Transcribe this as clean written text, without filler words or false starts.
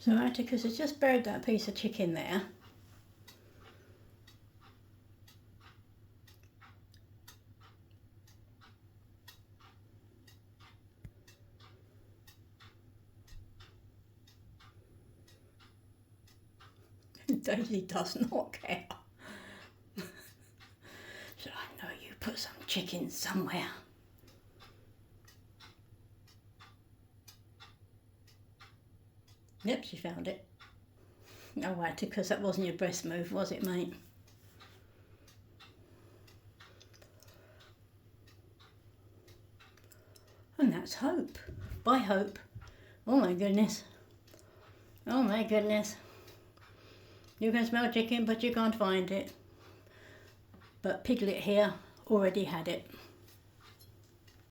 So Atticus has just buried that piece of chicken there. Daisy does not care. So I know you put some chicken somewhere. Yep, she found it. Oh, Atticus, that wasn't your best move, was it, mate? And that's Hope. Bye, Hope. Oh my goodness. Oh my goodness. You can smell chicken, but you can't find it. But Piglet here already had it.